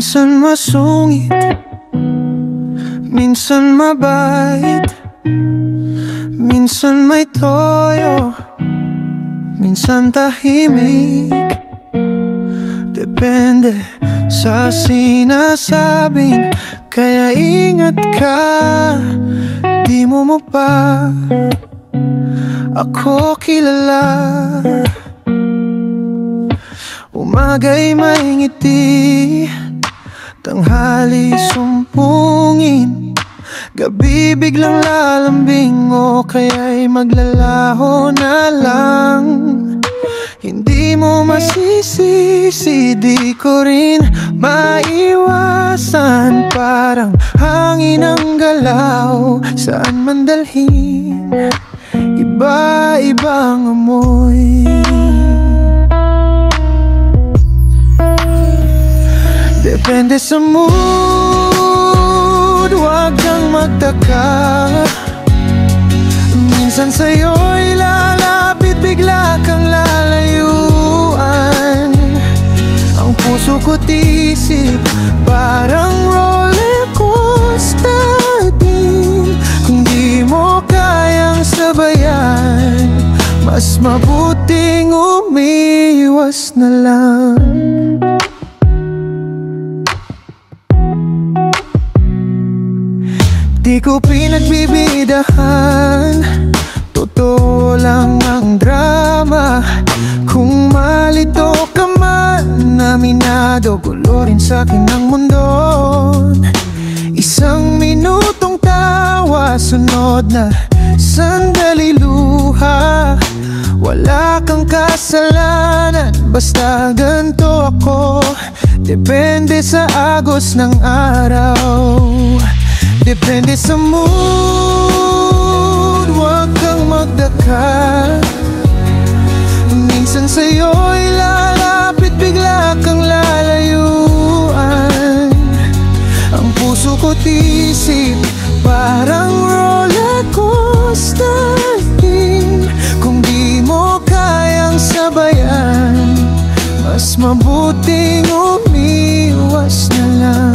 Minsan masungit, minsan mabait, minsan may toyo, minsan tahimik. Depende sa sinasabing, kaya ingat ka, di mo pa ako kilala. Umaga'y may ngiti, tanghali sumpungin, gabi biglang lalambing, o kaya'y maglalaho na lang. Hindi mo masisisi, di ko rin maiwasan, parang hangin ang galaw, saan man dalhin, iba-ibang amoy. Depende sa mood, huwag kang magtaka. Minsan sa'yo'y lalapit, bigla kang lalayuan. Ang puso ko't isip, parang roller coaster din. Kung di mo kayang sabayan, mas mabuting umiwas na lang. Di ko pinagbibidahan, totoo lang ang drama. Kung malito ka man, aminado, gulo rin sa'kin ang mundo. Isang minutong tawa, sunod na sandali luha. Wala kang kasalanan, basta ganito ako. Depende sa agos ng araw, depende sa mood, huwag kang magdaka. Minsan sa'yo'y lalapit, bigla kang lalayuan. Ang puso ko't isip, parang roller coaster din. Kung di mo kayang sabayan, mas mabuting umiwas na lang.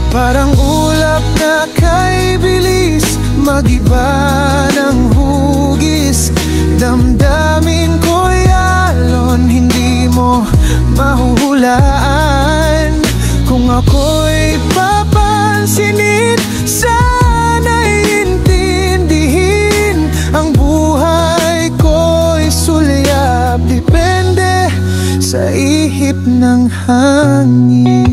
Parang ulap na kay bilis, mag-iba ng hugis. Damdamin ko'y alon, hindi mo mahuhulaan. Kung ako'y papansinin, sana'y intindihin. Ang buhay ko'y sulyap, depende sa ihip ng hangin.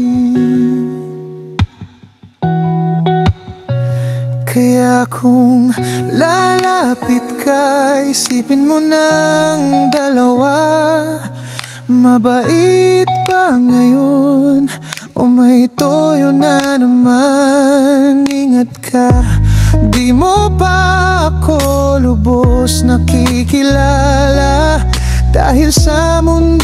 Kaya kung lalapit ka, isipin mo ng dalawa. Mabait ba ngayon o may toyo na naman? Ingat ka, di mo pa ako lubos nakikilala. Dahil sa mundo